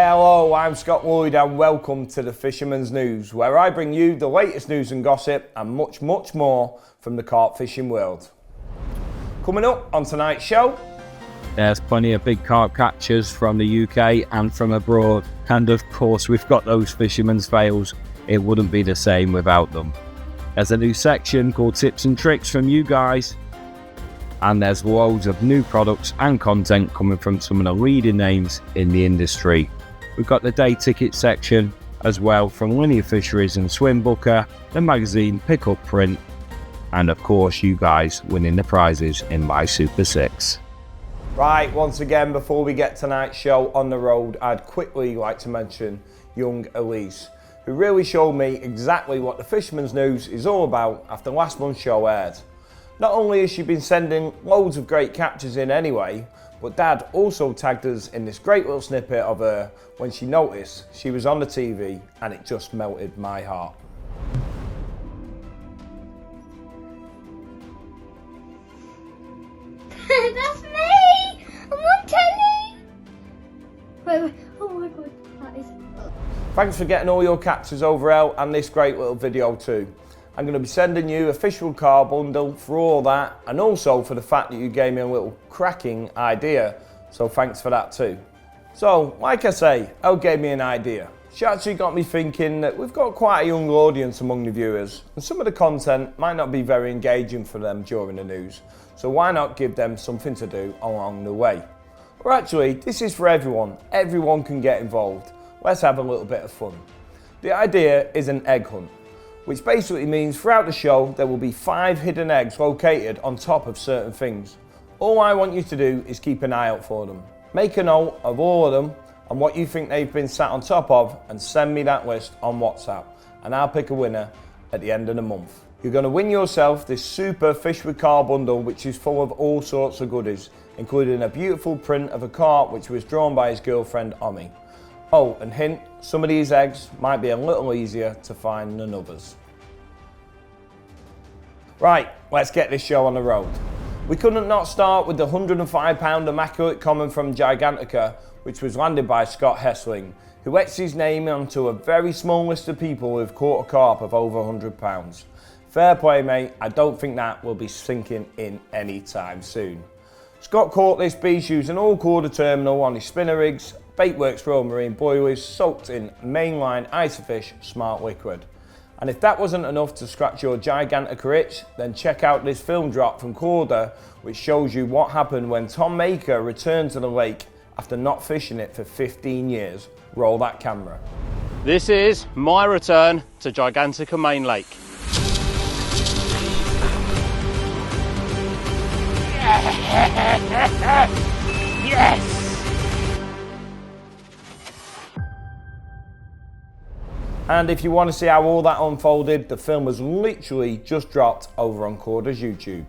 Hello, I'm Scott Lloyd and welcome to the Fisherman's News, where I bring you the latest news and gossip and much more from the carp fishing world. Coming up on tonight's show, there's plenty of big carp catchers from the UK and from abroad, and of course we've got those fisherman's fails. It wouldn't be the same without them. There's a new section called Tips and Tricks from you guys, and there's loads of new products and content coming from some of the leading names in the industry. We've got the day ticket section as well from Linear Fisheries and Swim Booker, the magazine Pick-up Print, and of course you guys winning the prizes in my Super 6. Right, once again, before we get tonight's show on the road, I'd quickly like to mention young Elise, who really showed me exactly what the Fisherman's News is all about after last month's show aired. Not only has she been sending loads of great captures in anyway, but Dad also tagged us in this great little snippet of her when she noticed she was on the TV, and it just melted my heart. That's me! I'm on telly! Wait, oh my god, that is... Thanks for getting all your captures over Elle and this great little video too. I'm going to be sending you a official car bundle for all that, and also for the fact that you gave me a little cracking idea, so thanks for that too. So, like I say, Elle gave me an idea. She actually got me thinking that we've got quite a young audience among the viewers, and some of the content might not be very engaging for them during the news, so why not give them something to do along the way? Or actually, this is for everyone. Everyone can get involved. Let's have a little bit of fun. The idea is an egg hunt, which basically means throughout the show there will be 5 hidden eggs located on top of certain things. All I want you to do is keep an eye out for them. Make a note of all of them and what you think they've been sat on top of, and send me that list on WhatsApp, and I'll pick a winner at the end of the month. You're going to win yourself this super Fish with Car bundle, which is full of all sorts of goodies, including a beautiful print of a carp which was drawn by his girlfriend Omi. Oh, and hint, some of these eggs might be a little easier to find than others. Right, let's get this show on the road. We couldn't not start with the £105 Immaculate Common from Gigantica, which was landed by Scott Hessling, who etched his name onto a very small list of people who have caught a carp of over £100. Fair play, mate. I don't think that will be sinking in any time soon. Scott caught this beast using all quarter terminal on his spinner rigs, Baitworks Royal Marine boilies soaked in mainline Isofish Smart Liquid. And if that wasn't enough to scratch your Gigantica itch, then check out this film drop from Corda, which shows you what happened when Tom Maker returned to the lake after not fishing it for 15 years. Roll that camera. This is my return to Gigantica Main Lake. Yes! And if you want to see how all that unfolded, the film was literally just dropped over on Corda's YouTube.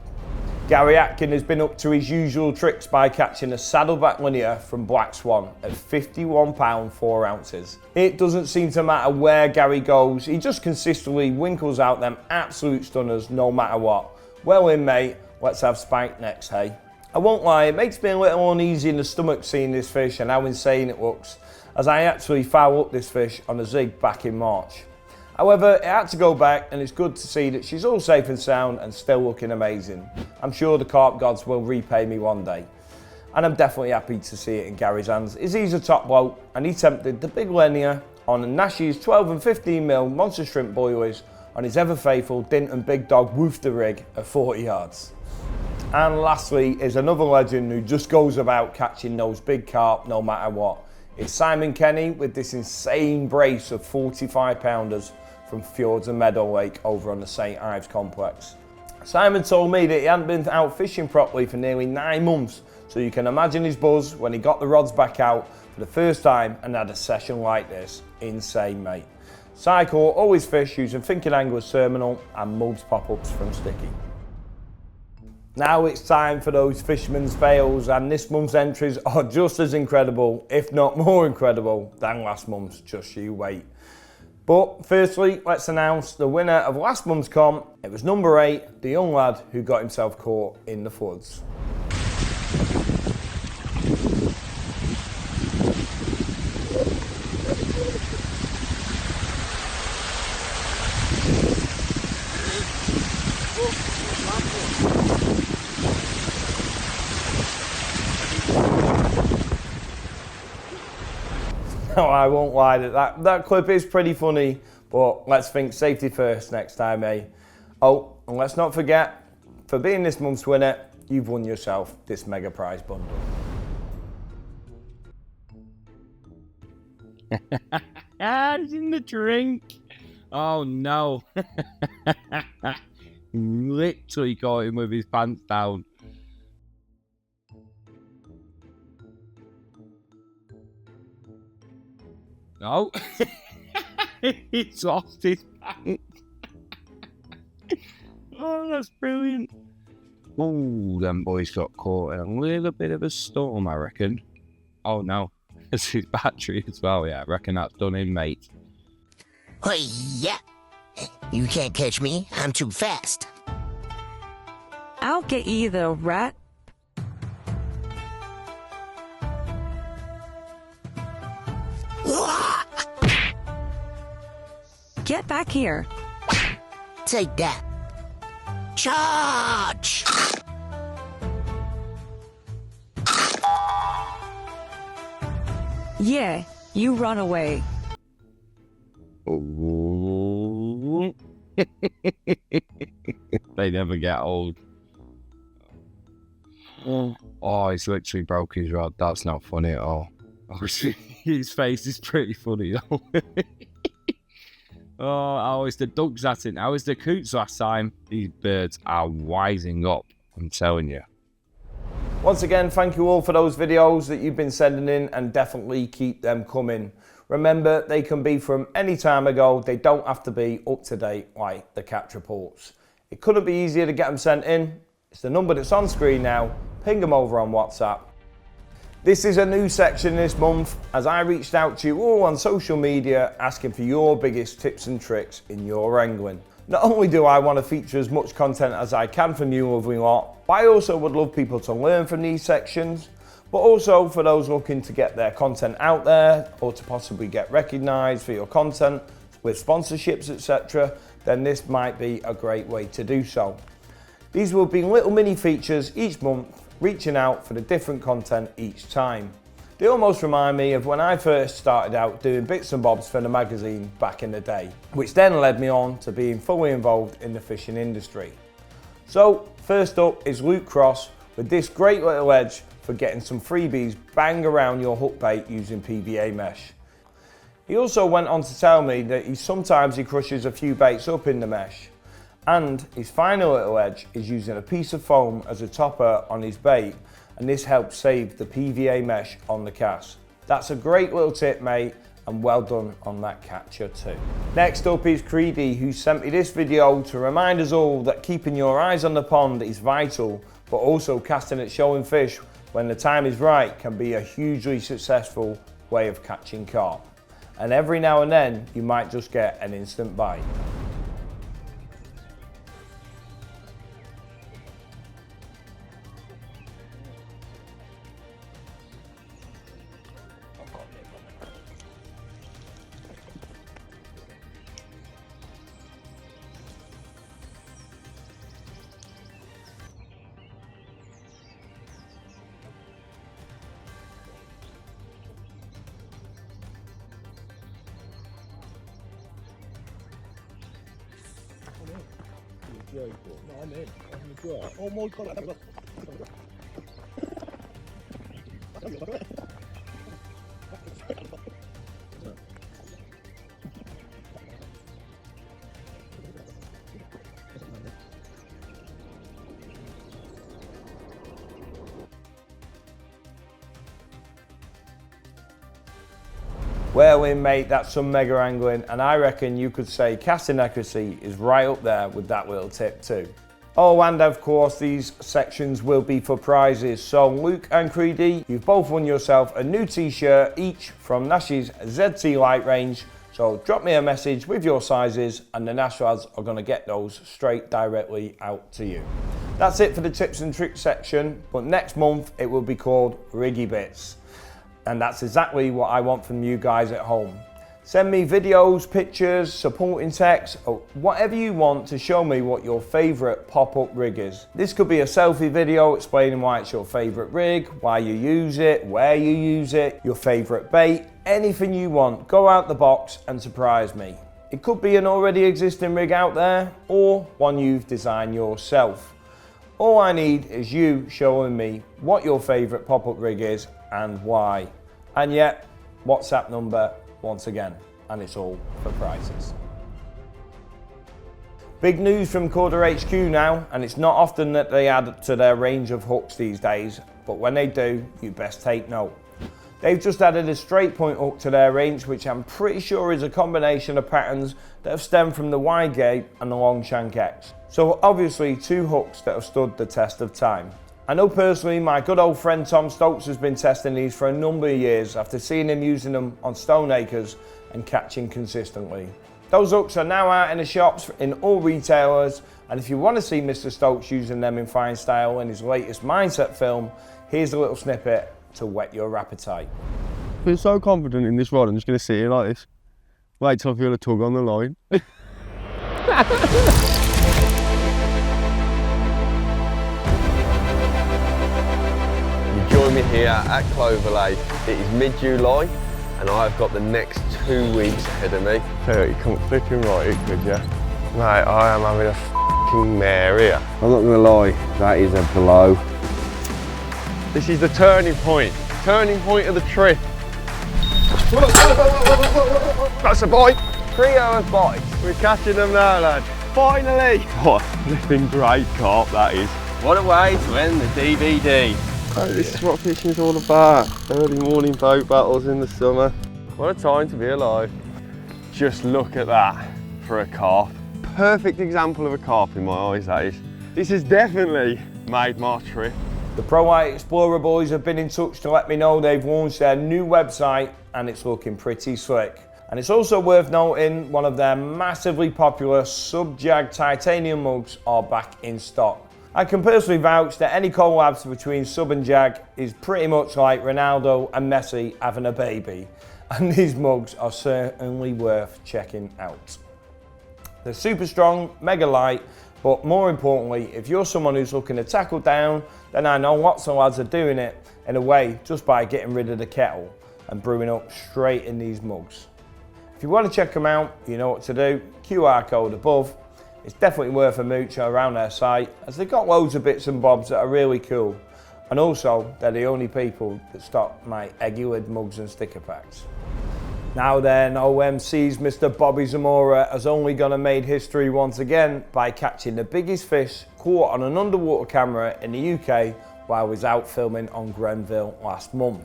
Gary Atkin has been up to his usual tricks by catching a saddleback linear from Black Swan at £51 4 ounces. It doesn't seem to matter where Gary goes, he just consistently winkles out them absolute stunners no matter what. Well in, mate, let's have Spike next, hey? I won't lie, it makes me a little uneasy in the stomach seeing this fish and how insane it looks, as I actually fouled up this fish on a zig back in March. However, it had to go back, and it's good to see that she's all safe and sound and still looking amazing. I'm sure the carp gods will repay me one day. And I'm definitely happy to see it in Gary's hands, as he's a top bloke, and he tempted the big linear on Nash's 12 and 15mm monster shrimp boilies on his ever faithful Dint and Big Dog Woofter rig at 40 yards. And lastly is another legend who just goes about catching those big carp no matter what. It's Simon Kenny with this insane brace of 45-pounders from Fjords and Meadow Lake over on the St Ives complex. Simon told me that he hadn't been out fishing properly for nearly 9 months, so you can imagine his buzz when he got the rods back out for the first time and had a session like this. Insane, mate. Cycle always fish using Thinking Anglers Terminal and Mugs pop-ups from Sticky. Now it's time for those fisherman's fails, and this month's entries are just as incredible, if not more incredible, than last month's. Just you wait. But firstly, let's announce the winner of last month's comp. It was number 8, the young lad who got himself caught in the floods. No, I won't lie, that clip is pretty funny, but let's think safety first next time, eh? Oh, and let's not forget, for being this month's winner, you've won yourself this mega prize bundle. It's in the drink. Oh no. Literally caught him with his pants down. No. He's lost his pants. Oh, that's brilliant. Oh, them boys got caught in a little bit of a storm, I reckon. Oh no. It's his battery as well, yeah. I reckon that's done in, mate. Hey, yeah. You can't catch me. I'm too fast. I'll get you though, rat. Get back here. Take that. Charge! Yeah, you run away. Oh. They never get old. Oh, he's literally broke his rod. That's not funny at all. His face is pretty funny though. Oh, how is the ducks at it? How is the coots last time? These birds are wising up, I'm telling you. Once again, thank you all for those videos that you've been sending in, and definitely keep them coming. Remember, they can be from any time ago. They don't have to be up to date like the catch reports. It couldn't be easier to get them sent in. It's the number that's on screen now. Ping them over on WhatsApp. This is a new section this month as I reached out to you all on social media asking for your biggest tips and tricks in your angling. Not only do I want to feature as much content as I can from you lovely lot, but I also would love people to learn from these sections, but also for those looking to get their content out there or to possibly get recognised for your content with sponsorships, etc., then this might be a great way to do so. These will be little mini features each month, reaching out for the different content each time. They almost remind me of when I first started out doing bits and bobs for the magazine back in the day, which then led me on to being fully involved in the fishing industry. So first up is Luke Cross with this great little edge for getting some freebies bang around your hook bait using PVA mesh. He also went on to tell me that sometimes he crushes a few baits up in the mesh, and his final little edge is using a piece of foam as a topper on his bait, and this helps save the PVA mesh on the cast. That's a great little tip, mate, and well done on that catcher too. Next up is Creedy, who sent me this video to remind us all that keeping your eyes on the pond is vital, but also casting at showing fish when the time is right can be a hugely successful way of catching carp. And every now and then you might just get an instant bite. Oh my god, Well in, mate, that's some mega angling, and I reckon you could say casting accuracy is right up there with that little tip too. Oh, and of course these sections will be for prizes, so Luke and Creedy, you've both won yourself a new t-shirt each from Nash's ZT Light range, so drop me a message with your sizes and the Nash lads are going to get those straight directly out to you. That's it for the tips and tricks section, but next month it will be called Riggy Bits. And that's exactly what I want from you guys at home. Send me videos, pictures, supporting text, or whatever you want to show me what your favourite pop-up rig is. This could be a selfie video explaining why it's your favourite rig, why you use it, where you use it, your favourite bait, anything you want. Go out the box and surprise me. It could be an already existing rig out there, or one you've designed yourself. All I need is you showing me what your favourite pop-up rig is and why. And yet, WhatsApp number once again, and it's all for prizes. Big news from Corda HQ now, and it's not often that they add to their range of hooks these days, but when they do, you best take note. They've just added a straight point hook to their range, which I'm pretty sure is a combination of patterns that have stemmed from the wide gape and the long shank X. So obviously 2 hooks that have stood the test of time. I know personally my good old friend Tom Stokes has been testing these for a number of years after seeing him using them on Stoneacres and catching consistently. Those hooks are now out in the shops in all retailers, and if you want to see Mr. Stokes using them in fine style in his latest Mindset film, here's a little snippet to whet your appetite. I feel so confident in this rod, I'm just going to sit here like this. Wait till I feel a tug on the line. Join me here at Clover Lake. It is mid-July and I've got the next 2 weeks ahead of me. So you come flipping right, could you? Mate, I am having a f***ing mare here. I'm not gonna lie, that is a blow. This is the turning point of the trip. That's a bite. Trio of bites. We're catching them now, lad. Finally! What a flipping great carp that is. What a way to end the DVD. Oh, this is what fishing's all about. Early morning boat battles in the summer. What a time to be alive. Just look at that for a carp. Perfect example of a carp in my eyes, that is. This has definitely made my trip. The Pro White Explorer boys have been in touch to let me know they've launched their new website and it's looking pretty slick. And it's also worth noting one of their massively popular sub-jag titanium mugs are back in stock. I can personally vouch that any collabs between sub and jag is pretty much like Ronaldo and Messi having a baby, and these mugs are certainly worth checking out. They're super strong, mega light, but more importantly, if you're someone who's looking to tackle down, then I know lots of lads are doing it in a way just by getting rid of the kettle and brewing up straight in these mugs. If you want to check them out, you know what to do, QR code above. It's definitely worth a mooch around their site, as they've got loads of bits and bobs that are really cool. And also, they're the only people that stock my eggy lid mugs and sticker packs. Now then, OMC's Mr. Bobby Zamora has only gone and made history once again by catching the biggest fish caught on an underwater camera in the UK while he was out filming on Grenville last month.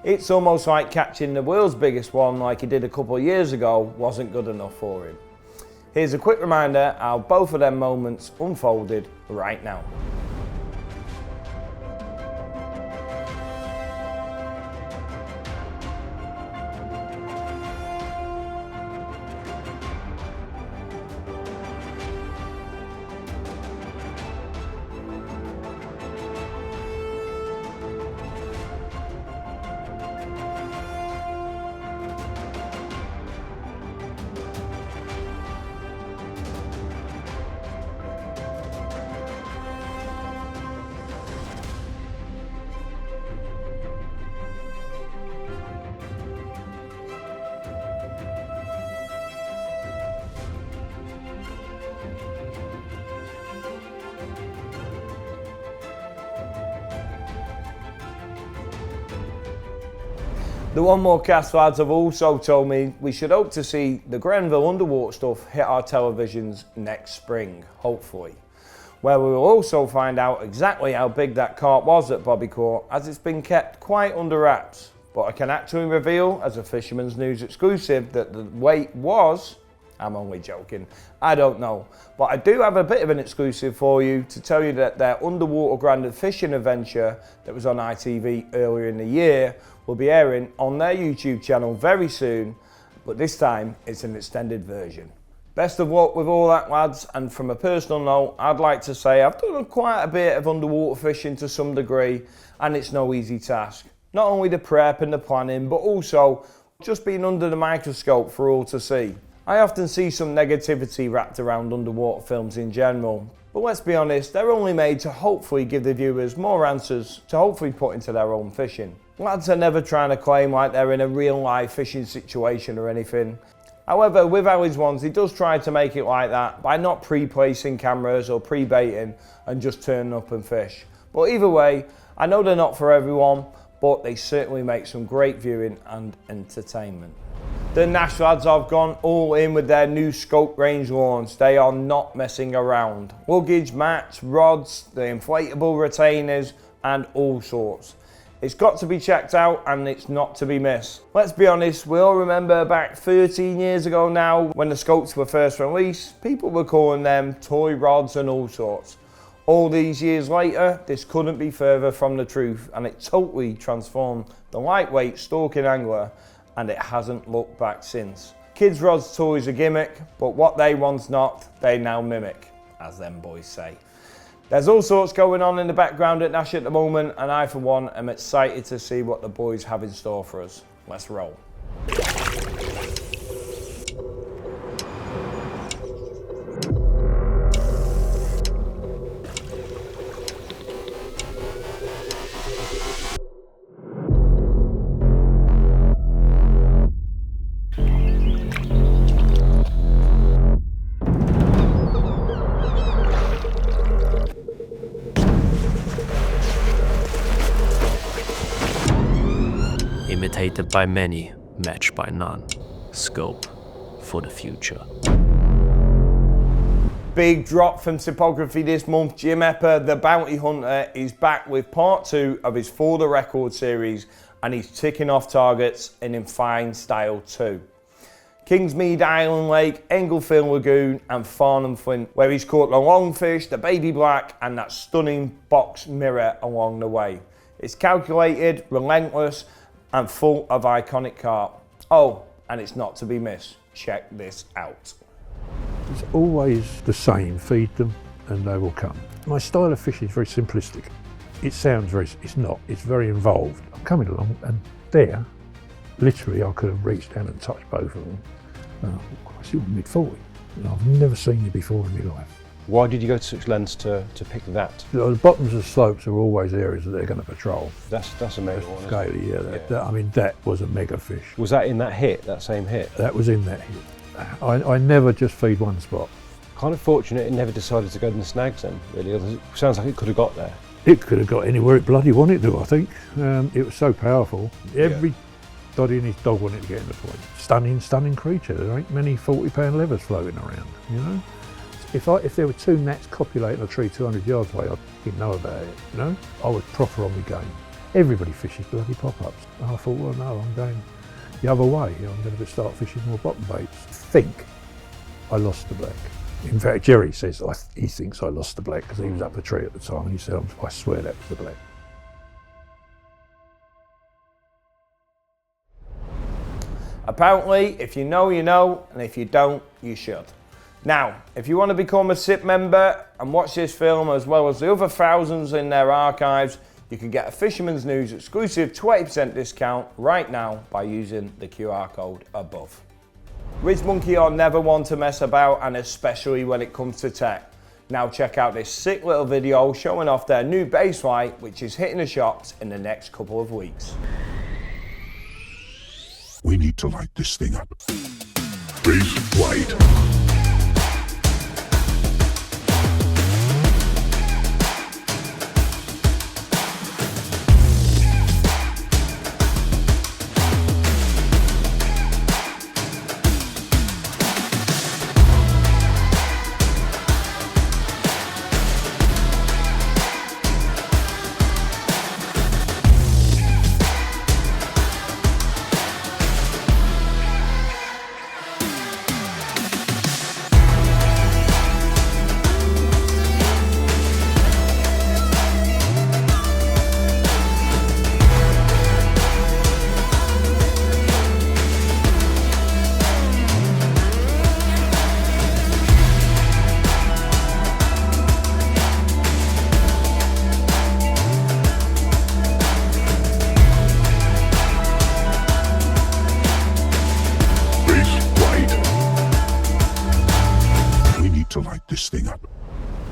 It's almost like catching the world's biggest one like he did a couple of years ago wasn't good enough for him. Here's a quick reminder how both of them moments unfolded right now. The One More Cast lads have also told me we should hope to see the Grenville underwater stuff hit our televisions next spring, hopefully, where we will also find out exactly how big that carp was that Bobby caught, as it's been kept quite under wraps. But I can actually reveal, as a Fisherman's News exclusive, that the weight was, I'm only joking, I don't know. But I do have a bit of an exclusive for you to tell you that their underwater grounded fishing adventure that was on ITV earlier in the year will be airing on their YouTube channel very soon, but this time it's an extended version. Best of luck with all that, lads, and from a personal note, I'd like to say I've done quite a bit of underwater fishing to some degree, and it's no easy task. Not only the prep and the planning, but also just being under the microscope for all to see. I often see some negativity wrapped around underwater films in general, but let's be honest, they're only made to hopefully give the viewers more answers to hopefully put into their own fishing. Lads are never trying to claim like they're in a real life fishing situation or anything. However, with Ellie's ones, he does try to make it like that by not pre-placing cameras or pre-baiting and just turning up and fish. But either way, I know they're not for everyone, but they certainly make some great viewing and entertainment. The Nash lads have gone all in with their new scope range launch. They are not messing around. Luggage, mats, rods, the inflatable retainers and all sorts. It's got to be checked out and it's not to be missed. Let's be honest, we all remember back 13 years ago now when the scopes were first released, people were calling them toy rods and all sorts. All these years later, this couldn't be further from the truth, and it totally transformed the lightweight stalking angler, and it hasn't looked back since. Kids' rods toys a gimmick, but what they once not, they now mimic, as them boys say. There's all sorts going on in the background at Nash at the moment, and I for one am excited to see what the boys have in store for us. Let's roll. Imitated by many, matched by none. Scope for the future. Big drop from Cypography this month. Jim Epper, the bounty hunter, is back with part 2 of his For the Record series, and he's ticking off targets in fine style too. Kingsmead Island Lake, Englefield Lagoon and Farnham Flint, where he's caught the longfish, the baby black and that stunning box mirror along the way. It's calculated, relentless and full of iconic carp. Oh, and it's not to be missed. Check this out. It's always the same, feed them and they will come. My style of fishing is very simplistic. It sounds it's not, it's very involved. I'm coming along and there, literally I could have reached down and touched both of them. I see mid-40. I've never seen you before in my life. Why did you go to such lengths to pick that? The bottoms of slopes are always areas that they're going to patrol. That's a mega one. Scaly, yeah. I mean, that was a mega fish. Was that in that hit, that same hit? That was in that hit. I never just feed one spot. Kind of fortunate it never decided to go to the snags then, really. It sounds like it could have got there. It could have got anywhere it bloody wanted to, I think. It was so powerful. Everybody and his dog wanted to get in the point. Stunning creature. There ain't many 40-pound levers floating around, you know? If there were 2 gnats copulating a tree 200 yards away, I didn't know about it, you know? I was proper on my game. Everybody fishes bloody pop-ups. And I thought, well, no, I'm going the other way. I'm going to start fishing more bottom baits. I think I lost the black. In fact, Jerry says he thinks I lost the black because he was up a tree at the time and he said, I swear that was the black. Apparently, if you know, you know, and if you don't, you should. Now, if you want to become a SIP member and watch this film as well as the other thousands in their archives, you can get a Fisherman's News exclusive 20% discount right now by using the QR code above. Riz Monkey are never one to mess about, and especially when it comes to tech. Now check out this sick little video showing off their new base light, which is hitting the shops in the next couple of weeks. We need to light this thing up. Base light.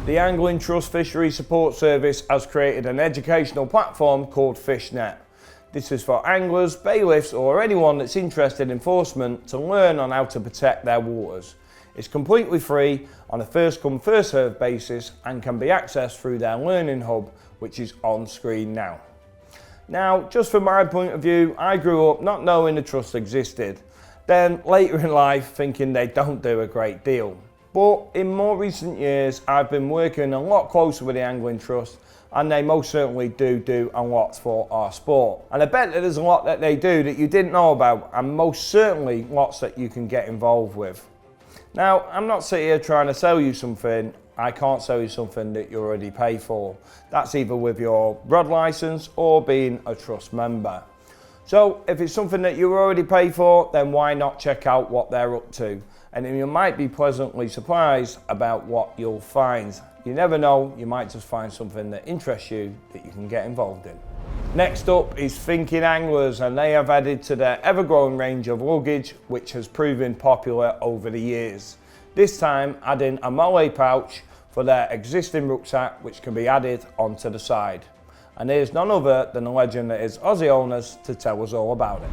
The Angling Trust Fishery Support Service has created an educational platform called FishNet. This is for anglers, bailiffs or anyone that's interested in enforcement to learn on how to protect their waters. It's completely free on a first come first served basis and can be accessed through their learning hub, which is on screen now. Now, just from my point of view, I grew up not knowing the trust existed, then later in life thinking they don't do a great deal. But in more recent years, I've been working a lot closer with the Angling Trust, and they most certainly do a lot for our sport. And I bet that there's a lot that they do that you didn't know about, and most certainly lots that you can get involved with. Now, I'm not sitting here trying to sell you something. I can't sell you something that you already pay for. That's either with your rod license or being a trust member. So if it's something that you already pay for, then why not check out what they're up to? And you might be pleasantly surprised about what you'll find. You never know, you might just find something that interests you that you can get involved in. Next up is Thinking Anglers, and they have added to their ever-growing range of luggage, which has proven popular over the years. This time adding a Malay pouch for their existing rucksack, which can be added onto the side. And there's none other than the legend that is Aussie Owners to tell us all about it.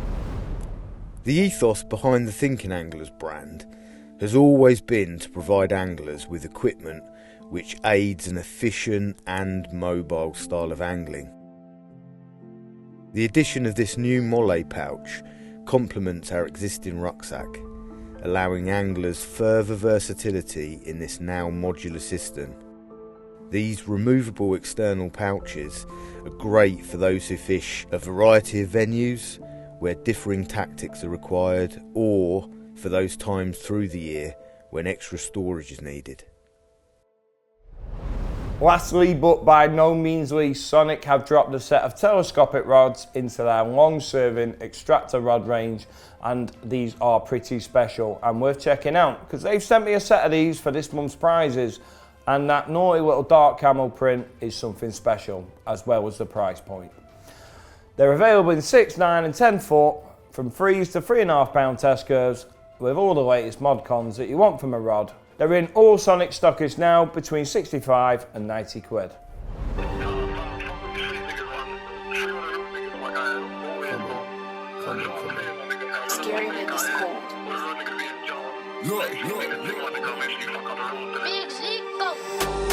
The ethos behind the Thinking Anglers brand has always been to provide anglers with equipment which aids an efficient and mobile style of angling. The addition of this new Malay pouch complements our existing rucksack, allowing anglers further versatility in this now modular system. These removable external pouches are great for those who fish a variety of venues where differing tactics are required, or for those times through the year when extra storage is needed. Lastly, but by no means least, Sonik have dropped a set of telescopic rods into their long-serving extractor rod range, and these are pretty special and worth checking out because they've sent me a set of these for this month's prizes, and that naughty little dark camel print is something special, as well as the price point. They're available in 6, 9 and 10 foot, from 3s to 3.5 pound test curves, with all the latest mod cons that you want from a rod. They're in all Sonik stockists now, between 65 and 90 quid. Scary niggas cold.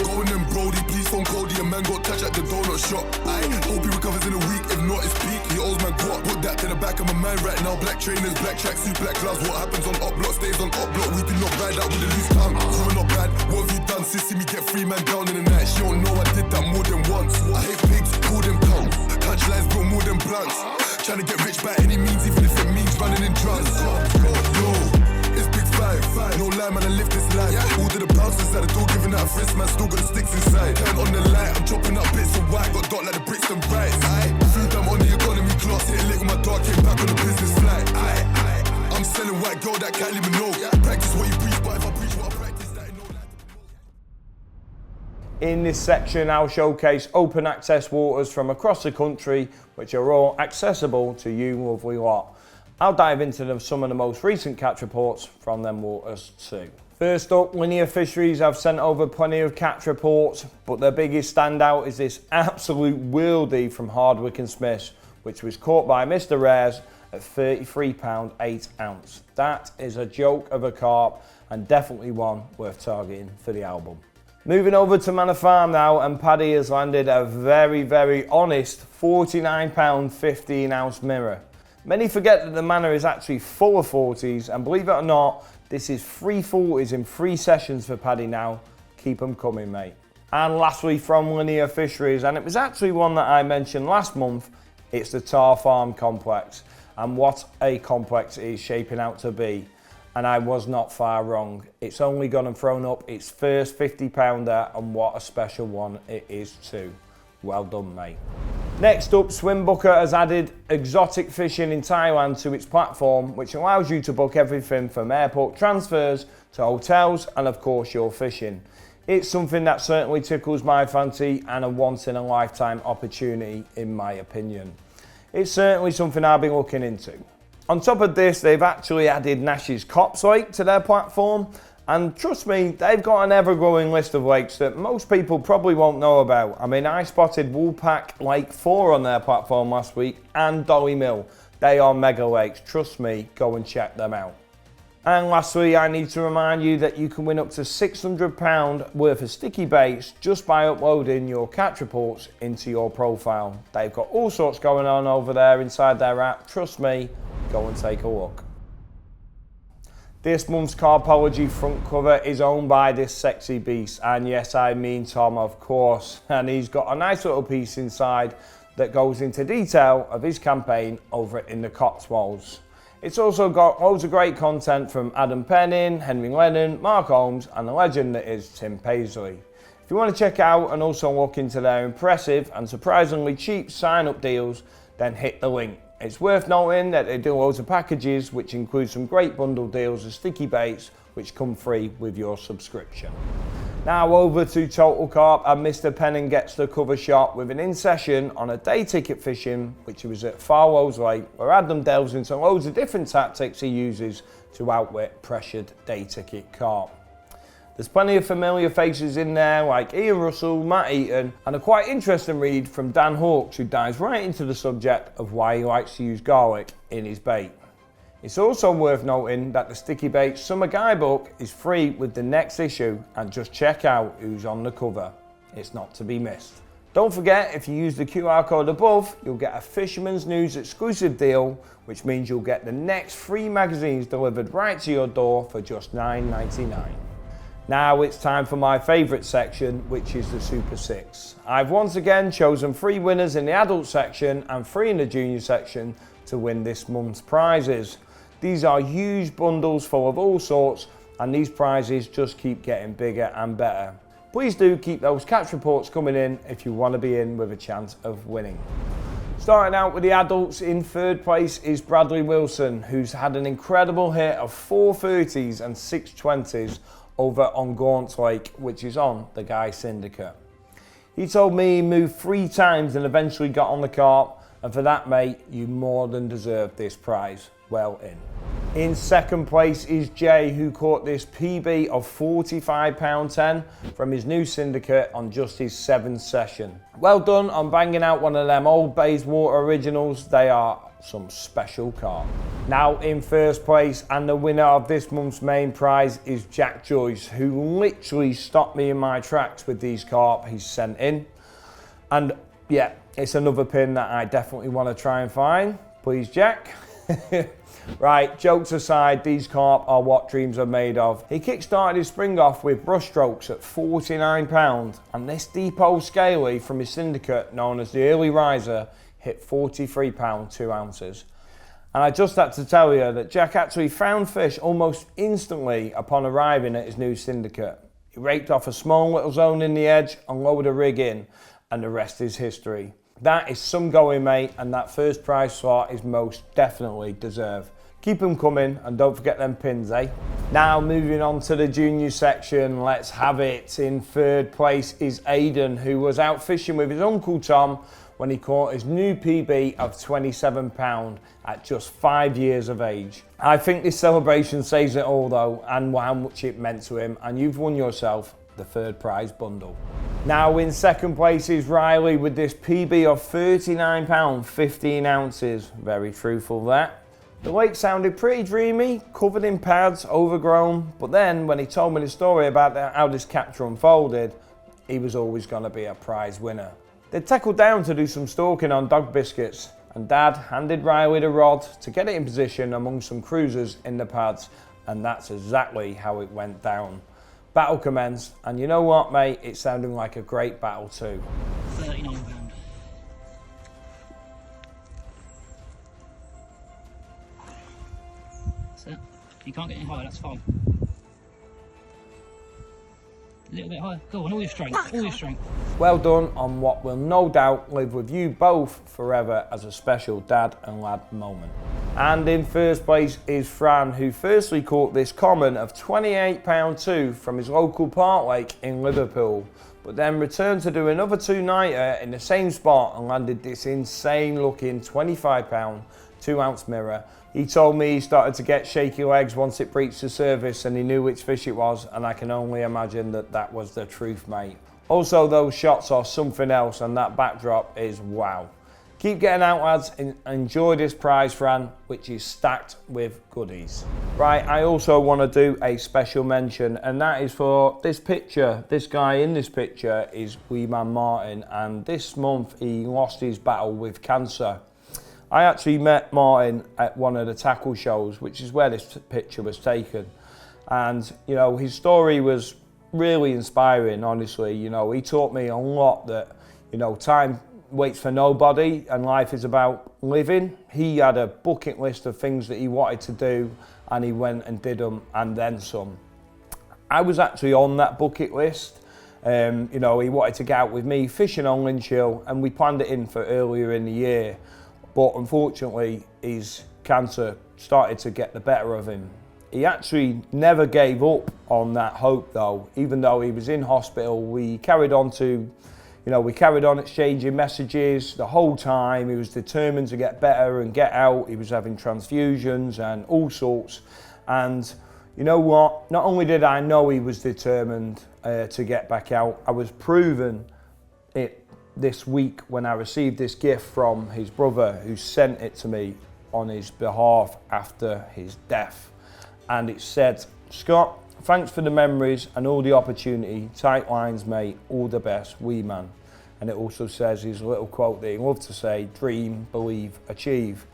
Going in Brody, please phone Cody. A man got touched at the donut shop. I hope he recovers in a week. If not, it's peak. He owes man guap. Put that to the back of my mind right now. Black trainers, black tracksuit, black gloves. What happens on up block stays on up block. We do not ride out with a loose tongue. We're not bad. What have you done? Sis, see me get 3 man down in the night. She don't know I did that more than once. I hate pigs, call them punks. Punchlines bro more than blunts. Trying to get rich by any means, even if it means running in drugs. Yo, it's big five. No lie, man, I live this life. Order the bouncers at the door, giving out a fist, man, still got the sticks inside. Turn on the light, I'm chopping up bits of white. Got dark like the bricks and brights. Food time on the economy class. Hit a lick with my dog, came back on the business flight. I'm selling white girl that can't even know. Practice what you preach, but if I preach what I practice, that ain't no lie. In this section, I'll showcase open access waters from across the country, which are all accessible to you lovely lot. I'll dive into some of the most recent catch reports from them waters too. First up, Linear Fisheries have sent over plenty of catch reports, but their biggest standout is this absolute worldie from Hardwick and Smiths, which was caught by Mr. Rares at £33 8 ounce. That is a joke of a carp, and definitely one worth targeting for the album. Moving over to Manor Farm now, and Paddy has landed a very honest £49 15 ounce mirror. Many forget that the Manor is actually full of 40s, and believe it or not, this is 3 40s in 3 sessions for Paddy now. Keep them coming, mate. And lastly, from Linear Fisheries, and it was actually one that I mentioned last month, it's the Tar Farm Complex. And what a complex it is shaping out to be. And I was not far wrong. It's only gone and thrown up its first 50 pounder, and what a special one it is too. Well done, mate. Next up, Swimbooker has added exotic fishing in Thailand to its platform, which allows you to book everything from airport transfers to hotels and of course your fishing. It's something that certainly tickles my fancy and a once in a lifetime opportunity in my opinion. It's certainly something I've been looking into. On top of this, they've actually added Nash's Cops Lake to their platform, And trust me, they've got an ever-growing list of lakes that most people probably won't know about. I mean, I spotted Woolpack Lake 4 on their platform last week and Dolly Mill. They are mega lakes. Trust me, go and check them out. And lastly, I need to remind you that you can win up to £600 worth of sticky baits just by uploading your catch reports into your profile. They've got all sorts going on over there inside their app. Trust me, go and take a look. This month's Carpology front cover is owned by this sexy beast, and yes, I mean Tom, of course. And he's got a nice little piece inside that goes into detail of his campaign over in the Cotswolds. It's also got loads of great content from Adam Penning, Henry Lennon, Mark Holmes, and the legend that is Tim Paisley. If you want to check out and also look into their impressive and surprisingly cheap sign-up deals, then hit the link. It's worth noting that they do loads of packages which include some great bundle deals of sticky baits which come free with your subscription. Now over to Total Carp, and Mr. Penning gets the cover shot with an in-session on a day ticket fishing which was at Farlows Lake, where Adam delves into loads of different tactics he uses to outwit pressured day ticket carp. There's plenty of familiar faces in there like Ian Russell, Matt Eaton, and a quite interesting read from Dan Hawkes, who dives right into the subject of why he likes to use garlic in his bait. It's also worth noting that the Sticky Bait Summer Guidebook is free with the next issue, and just check out who's on the cover. It's not to be missed. Don't forget, if you use the QR code above, you'll get a Fisherman's News exclusive deal, which means you'll get the next 3 magazines delivered right to your door for just $9.99. Now it's time for my favourite section, which is the Super 6. I've once again chosen 3 winners in the adult section and 3 in the junior section to win this month's prizes. These are huge bundles full of all sorts, and these prizes just keep getting bigger and better. Please do keep those catch reports coming in if you want to be in with a chance of winning. Starting out with the adults, in 3rd place is Bradley Wilson, who's had an incredible hit of 4 30s and 6 20s over on Gaunt Lake, which is on the Guy Syndicate. He told me he moved 3 times and eventually got on the carp, and for that, mate, you more than deserve this prize. Well in. In 2nd place is Jay, who caught this PB of £45.10 from his new syndicate on just his 7th session. Well done on banging out one of them Old Bayswater originals. They are some special carp. Now in 1st place, and the winner of this month's main prize, is Jack Joyce, who literally stopped me in my tracks with these carp he's sent in. And yeah, it's another pin that I definitely want to try and find. Please, Jack. Right, jokes aside, these carp are what dreams are made of. He kick-started his spring off with brush strokes at £49, and this depot scaly from his syndicate, known as the Early Riser, hit £43 2 ounces. And I just had to tell you that Jack actually found fish almost instantly upon arriving at his new syndicate. He raked off a small little zone in the edge and lowered a rig in, and the rest is history. That is some going, mate, and that first prize slot is most definitely deserved. Keep them coming, and don't forget them pins, eh? Now moving on to the junior section, let's have it. In 3rd place is Aidan, who was out fishing with his Uncle Tom when he caught his new PB of £27 at just 5 years of age. I think this celebration says it all though, and how much it meant to him, and you've won yourself the 3rd prize bundle. Now in 2nd place is Riley with this PB of £39 15 ounces. Very truthful that. The lake sounded pretty dreamy, covered in pads, overgrown, but then when he told me the story about how this capture unfolded, he was always going to be a prize winner. They tackled down to do some stalking on dog biscuits, and Dad handed Riley the rod to get it in position among some cruisers in the pads, and that's exactly how it went down. Battle commenced, and you know what, mate, it sounded like a great battle too. £39. That's it. You can't get any higher, that's fine. A little bit higher. Go on, all your strength, all your strength. Well done on what will no doubt live with you both forever as a special dad and lad moment. And in 1st place is Fran, who firstly caught this common of £28.2 from his local park lake in Liverpool, but then returned to do another 2-nighter in the same spot and landed this insane looking £25 2-ounce mirror. He told me he started to get shaky legs once it breached the surface and he knew which fish it was, and I can only imagine that that was the truth, mate. Also, those shots are something else, and that backdrop is wow. Keep getting out, lads, and enjoy this prize, Fran, which is stacked with goodies. Right, I also want to do a special mention, and that is for this picture. This guy in this picture is wee man Martin, and this month he lost his battle with cancer. I actually met Martin at one of the tackle shows, which is where this picture was taken. And, you know, his story was really inspiring, honestly. You know, he taught me a lot that, you know, time waits for nobody and life is about living. He had a bucket list of things that he wanted to do, and he went and did them and then some. I was actually on that bucket list. You know, he wanted to get out with me fishing on Lynch Hill, and we planned it in for earlier in the year. But unfortunately, his cancer started to get the better of him. He actually never gave up on that hope though. Even though he was in hospital, we carried on exchanging messages the whole time. He was determined to get better and get out. He was having transfusions and all sorts. And you know what? Not only did I know he was determined to get back out, I was proven it this week when I received this gift from his brother, who sent it to me on his behalf after his death. And it said, "Scott, thanks for the memories and all the opportunity. Tight lines, mate. All the best, wee man." And it also says his little quote that he loved to say, "Dream, believe, achieve."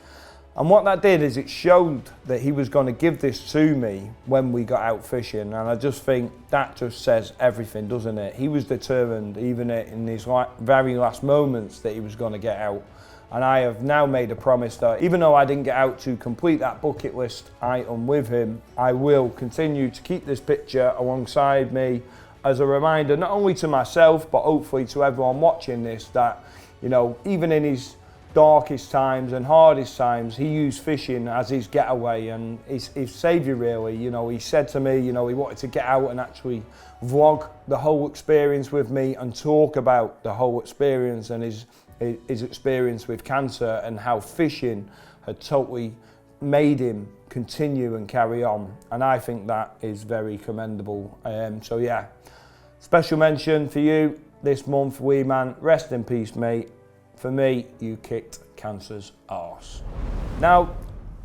And what that did is it showed that he was going to give this to me when we got out fishing. And I just think that just says everything, doesn't it? He was determined, even in his very last moments, that he was going to get out. And I have now made a promise that even though I didn't get out to complete that bucket list item with him, I will continue to keep this picture alongside me as a reminder, not only to myself, but hopefully to everyone watching this, that, you know, even in his darkest times and hardest times, he used fishing as his getaway and his saviour, really. You know, he said to me, you know, he wanted to get out and actually vlog the whole experience with me and talk about the whole experience and his experience with cancer and how fishing had totally made him continue and carry on. And I think that is very commendable. So yeah, special mention for you this month, wee man. Rest in peace, mate. For me, you kicked cancer's arse. Now,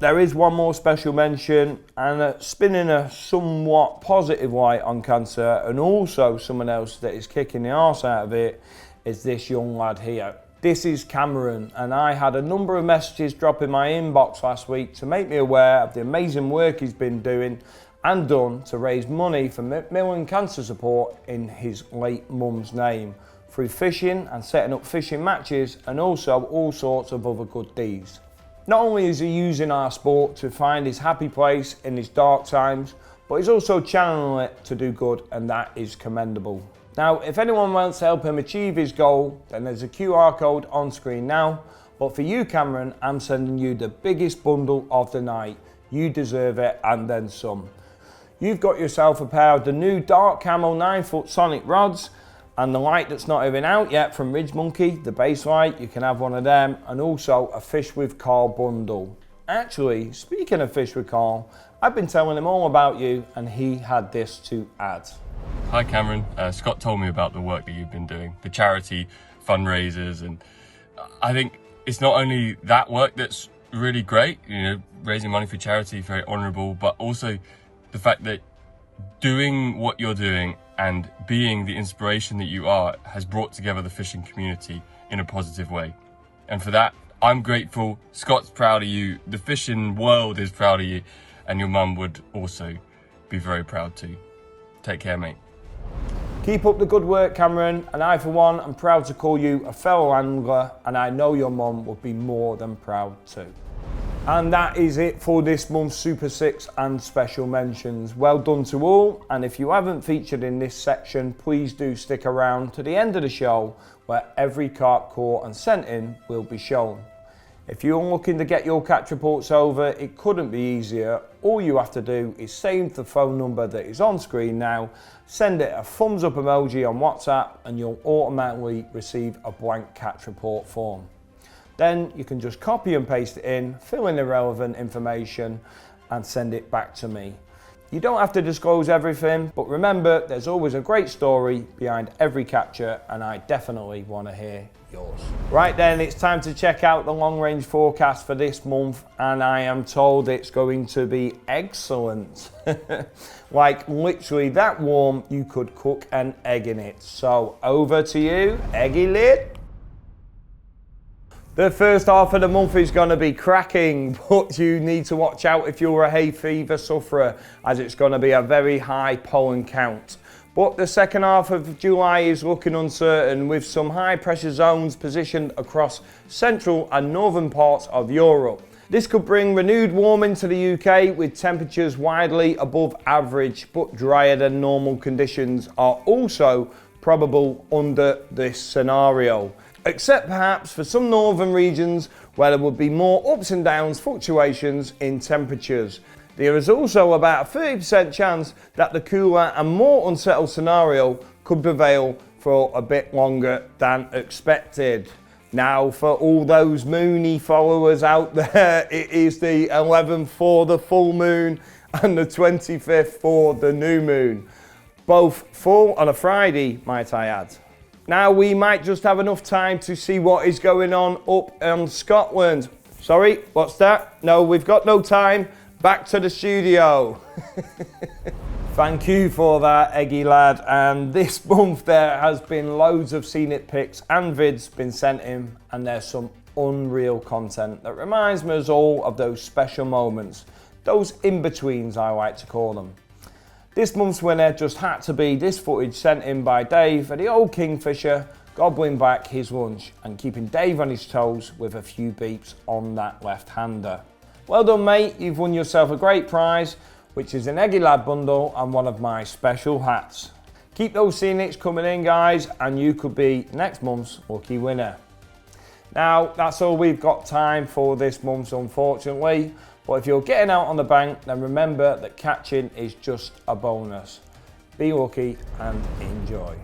there is one more special mention, and spinning a somewhat positive light on cancer, and also someone else that is kicking the arse out of it, is this young lad here. This is Cameron, and I had a number of messages drop in my inbox last week to make me aware of the amazing work he's been doing and done to raise money for Macmillan Cancer Support in his late mum's name, through fishing and setting up fishing matches, and also all sorts of other good deeds. Not only is he using our sport to find his happy place in his dark times, but he's also channeling it to do good, and that is commendable. Now, if anyone wants to help him achieve his goal, then there's a QR code on screen now. But for you, Cameron, I'm sending you the biggest bundle of the night. You deserve it, and then some. You've got yourself a pair of the new Dark Camo 9-foot Sonik rods, and the light that's not even out yet from Ridge Monkey, the base light, you can have one of them, and also a Fish with Carl bundle. Actually, speaking of Fish with Carl, I've been telling him all about you, and he had this to add. Hi Cameron, Scott told me about the work that you've been doing, the charity fundraisers, and I think it's not only that work that's really great, you know, raising money for charity, very honourable, but also the fact that doing what you're doing and being the inspiration that you are has brought together the fishing community in a positive way. And for that, I'm grateful. Scott's proud of you, the fishing world is proud of you, and your mum would also be very proud too. Take care, mate. Keep up the good work, Cameron, and I for one am proud to call you a fellow angler, and I know your mum would be more than proud too. And that is it for this month's Super 6 and special mentions. Well done to all, and if you haven't featured in this section, please do stick around to the end of the show where every carp caught and sent in will be shown. If you're looking to get your catch reports over, it couldn't be easier. All you have to do is save the phone number that is on screen now, send it a thumbs up emoji on WhatsApp, and you'll automatically receive a blank catch report form. Then you can just copy and paste it in, fill in the relevant information and send it back to me. You don't have to disclose everything, but remember, there's always a great story behind every capture, and I definitely want to hear yours. Right then, it's time to check out the long range forecast for this month, and I am told it's going to be excellent. Like literally that warm, you could cook an egg in it. So over to you, Eggy Lid. The first half of the month is going to be cracking, but you need to watch out if you're a hay fever sufferer, as it's going to be a very high pollen count. But the second half of July is looking uncertain, with some high pressure zones positioned across central and northern parts of Europe. This could bring renewed warming to the UK, with temperatures widely above average, but drier than normal conditions are also probable under this scenario. Except perhaps for some northern regions where there would be more ups and downs fluctuations in temperatures. There is also about a 30% chance that the cooler and more unsettled scenario could prevail for a bit longer than expected. Now, for all those moony followers out there, it is the 11th for the full moon and the 25th for the new moon. Both full on a Friday, might I add. Now we might just have enough time to see what is going on up in Scotland. Sorry, what's that? No, we've got no time. Back to the studio. Thank you for that, Eggy lad. And this month there has been loads of scenic pics and vids been sent in, and there's some unreal content that reminds us all of those special moments, those in-betweens I like to call them. This month's winner just had to be this footage sent in by Dave for the old Kingfisher, gobbling back his lunch and keeping Dave on his toes with a few beeps on that left-hander. Well done, mate, you've won yourself a great prize, which is an Eggy Lad bundle and one of my special hats. Keep those scenics coming in, guys, and you could be next month's lucky winner. Now, that's all we've got time for this month, unfortunately. But if you're getting out on the bank, then remember that catching is just a bonus. Be lucky and enjoy.